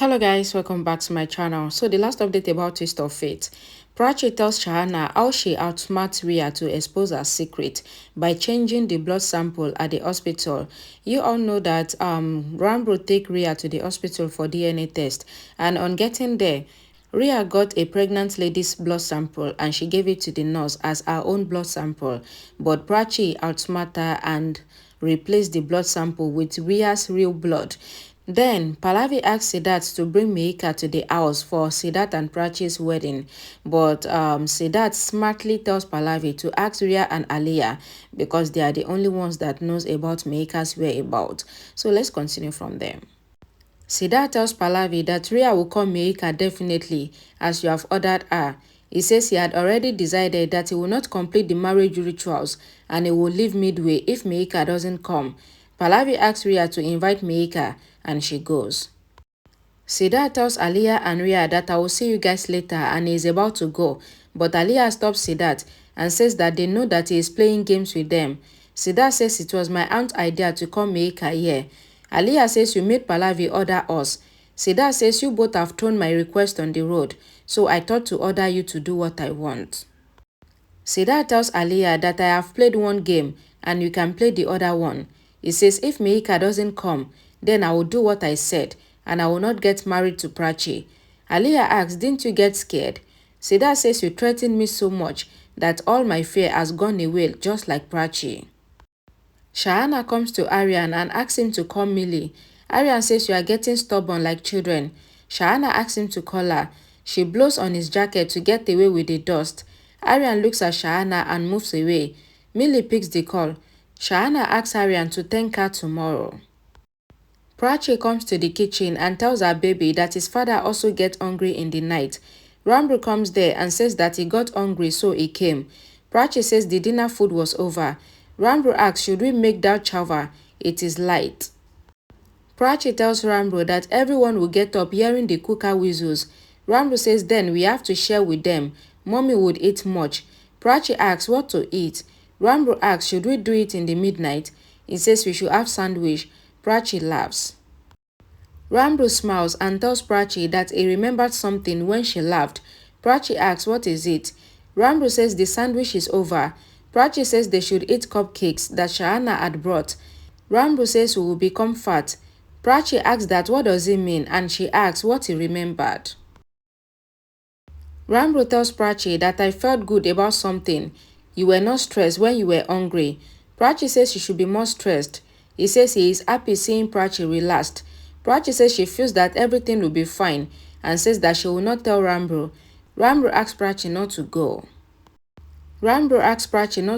Hello guys, welcome back to my channel. So the last update about Twist of Fate. Prachi tells Shahana how she outsmarts Rhea to expose her secret by changing the blood sample at the hospital. You all know that Rambo take Rhea to the hospital for DNA test, and on getting there, Rhea got a pregnant lady's blood sample and she gave it to the nurse as her own blood sample, but Prachi outsmarted her and replaced the blood sample with Rhea's real blood. Then, Pallavi asked Siddharth to bring Meika to the house for Siddharth and Prachi's wedding, but Siddharth smartly tells Pallavi to ask Rhea and Aliyah because they are the only ones that knows about Meika's whereabouts. So let's continue from there. Siddharth tells Pallavi that Rhea will call Meika definitely as you have ordered her. He says he had already decided that he will not complete the marriage rituals and he will leave midway if Meika doesn't come. Pallavi asks Rhea to invite Meika and she goes. Siddharth tells Aliyah and Rhea that I will see you guys later and he is about to go, but Aliyah stops Siddharth and says that they know that he is playing games with them. Siddharth says it was my aunt's idea to call Meika here. Aliyah says you made Pallavi order us. Siddharth says you both have thrown my request on the road, so I thought to order you to do what I want. Siddharth tells Aliyah that I have played one game and you can play the other one. He says if Meika doesn't come, then I will do what I said and I will not get married to Prachi. Aliyah asks, didn't you get scared? Siddharth says you threatened me so much that all my fear has gone away just like Prachi. Shahana comes to Aryan and asks him to call Millie. Aryan says you are getting stubborn like children. Shahana asks him to call her. She blows on his jacket to get away with the dust. Aryan looks at Shahana and moves away. Millie picks the call. Shahana asks Aryan to thank her tomorrow. Prachi comes to the kitchen and tells her baby that his father also gets hungry in the night. Rambo comes there and says that he got hungry so he came. Prachi says the dinner food was over. Rambo asks should we make dal chawar? It is light. Prachi tells Rambo that everyone will get up hearing the cooker whistles. Rambo says then we have to share with them. Mommy would eat much. Prachi asks what to eat. Rambo asks should we do it in the midnight? He says we should have sandwich. Prachi laughs. Rambo smiles and tells Prachi that he remembered something when she laughed. Prachi asks what is it? Rambo says the sandwich is over. Prachi says they should eat cupcakes that Shahana had brought. Rambo says we will become fat. Prachi asks that what does it mean and she asks what he remembered. Rambo tells Prachi that I felt good about something. You were not stressed when you were hungry. Prachi says she should be more stressed. He says he is happy seeing Prachi relaxed. Prachi says she feels that everything will be fine and says that she will not tell Rambo. Rambo asks Prachi not to go. Prachi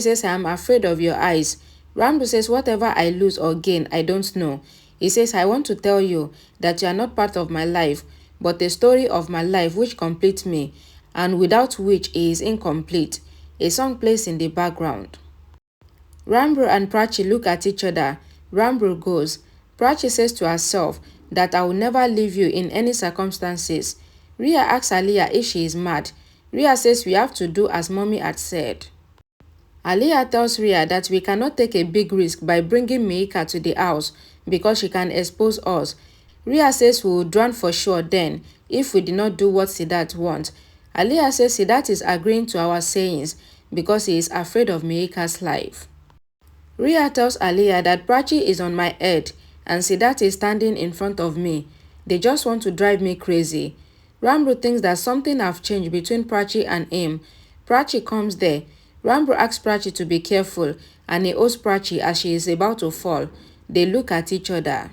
says I am afraid of your eyes. Rambo says whatever I lose or gain, I don't know. He says I want to tell you that you are not part of my life, but a story of my life which completes me and without which it is incomplete. A song plays in the background. Rambo and Prachi look at each other. Rambo goes. Prachi says to herself that I will never leave you in any circumstances. Rhea asks Aliyah if she is mad. Rhea says we have to do as mommy had said. Aliyah tells Rhea that we cannot take a big risk by bringing Meika to the house because she can expose us. Rhea says we will drown for sure then if we did not do what Siddharth wants. Aliyah says Siddharth is agreeing to our sayings because he is afraid of Meika's life. Rhea tells Aliyah that Prachi is on my head and Siddharth is standing in front of me. They just want to drive me crazy. Rambo thinks that something have changed between Prachi and him. Prachi comes there. Rambo asks Prachi to be careful and he holds Prachi as she is about to fall. They look at each other.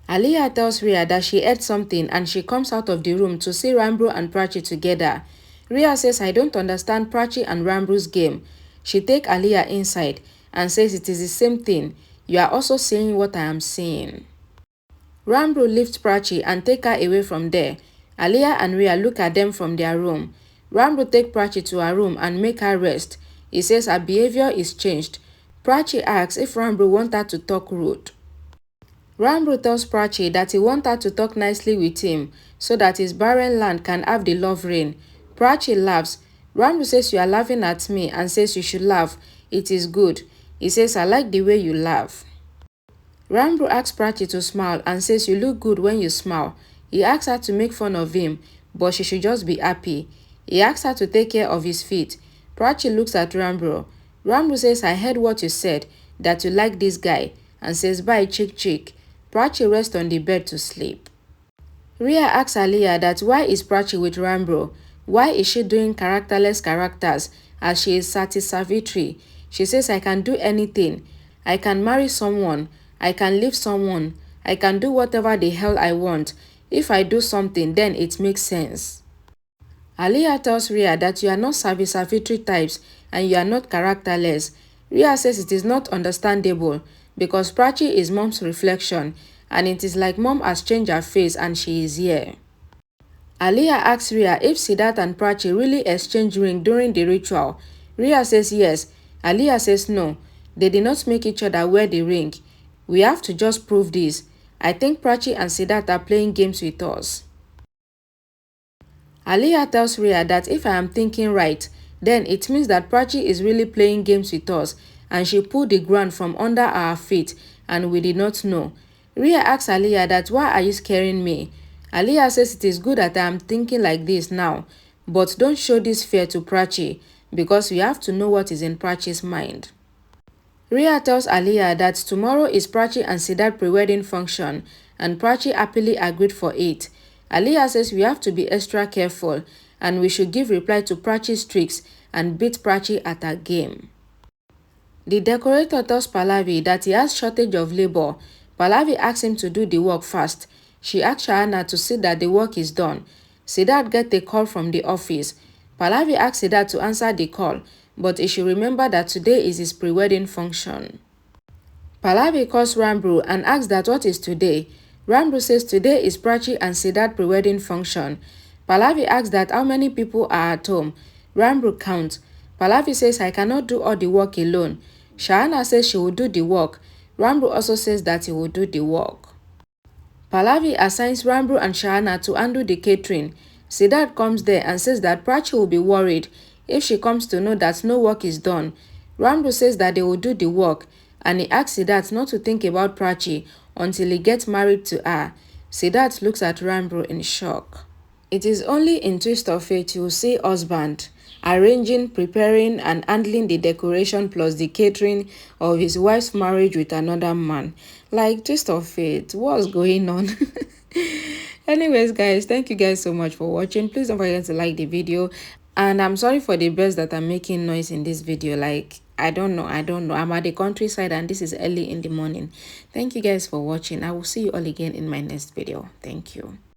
Aliyah tells Rhea that she ate something and she comes out of the room to see Rambo and Prachi together. Rhea says I don't understand Prachi and Rambo's game. She takes Aliyah inside and says it is the same thing. You are also seeing what I am seeing. Rambo lifts Prachi and take her away from there. Aliyah and Rhea look at them from their room. Rambo takes Prachi to her room and make her rest. He says her behavior is changed. Prachi asks if Rambo wants her to talk rude. Rambo tells Prachi that he wants her to talk nicely with him so that his barren land can have the love rain. Prachi laughs. Rambo says you are laughing at me and says you should laugh. It is good. He says I like the way you laugh. Rambo asks Prachi to smile and says you look good when you smile. He asks her to make fun of him, but she should just be happy. He asks her to take care of his feet. Prachi looks at Rambo. Rambo says, I heard what you said, that you like this guy, and says bye chick chick. Prachi rests on the bed to sleep. Rhea asks Aliyah that why is Prachi with Rambo? Why is she doing characterless characters as she is Sati Savitri? She says I can do anything. I can marry someone. I can leave someone. I can do whatever the hell I want. If I do something, then it makes sense. Aliyah tells Rhea that you are not Savitri types and you are not characterless. Rhea says it is not understandable because Prachi is mom's reflection and it is like mom has changed her face and she is here. Aliyah asks Rhea if Siddharth and Prachi really exchanged ring during the ritual. Rhea says yes. Aliyah says no. They did not make each other wear the ring. We have to just prove this. I think Prachi and Siddharth are playing games with us. Aliyah tells Rhea that if I am thinking right, then it means that Prachi is really playing games with us and she pulled the ground from under our feet and we did not know. Rhea asks Aliyah that why are you scaring me? Aliyah says it is good that I am thinking like this now, but don't show this fear to Prachi because we have to know what is in Prachi's mind. Rhea tells Aliyah that tomorrow is Prachi and Siddharth pre-wedding function and Prachi happily agreed for it. Aliyah says we have to be extra careful and we should give reply to Prachi's tricks and beat Prachi at her game. The decorator tells Pallavi that he has shortage of labor. Pallavi asks him to do the work fast. She asks Shahana to see that the work is done. Siddharth gets a call from the office. Pallavi asks Siddharth to answer the call, but he should remember that today is his pre-wedding function. Pallavi calls Rambo and asks that what is today. Rambo says today is Prachi and Siddharth pre-wedding function. Pallavi asks that how many people are at home. Rambo counts. Pallavi says I cannot do all the work alone. Shahana says she will do the work. Rambo also says that he will do the work. Pallavi assigns Rambo and Shahana to handle the catering. Siddharth comes there and says that Prachi will be worried if she comes to know that no work is done. Rambo says that they will do the work and he asks Siddharth not to think about Prachi until he gets married to her. Siddharth looks at Rambo in shock. It is only in Twist of Fate you will see husband arranging, preparing and handling the decoration plus the catering of his wife's marriage with another man. Like Twist of Fate, what's going on? Anyways guys, thank you guys so much for watching. Please don't forget to like the video and I'm sorry for the birds that are making noise in this video. Like I don't know, I'm at the countryside and this is early in the morning. Thank you guys for watching. I will see you all again in my next video. Thank you.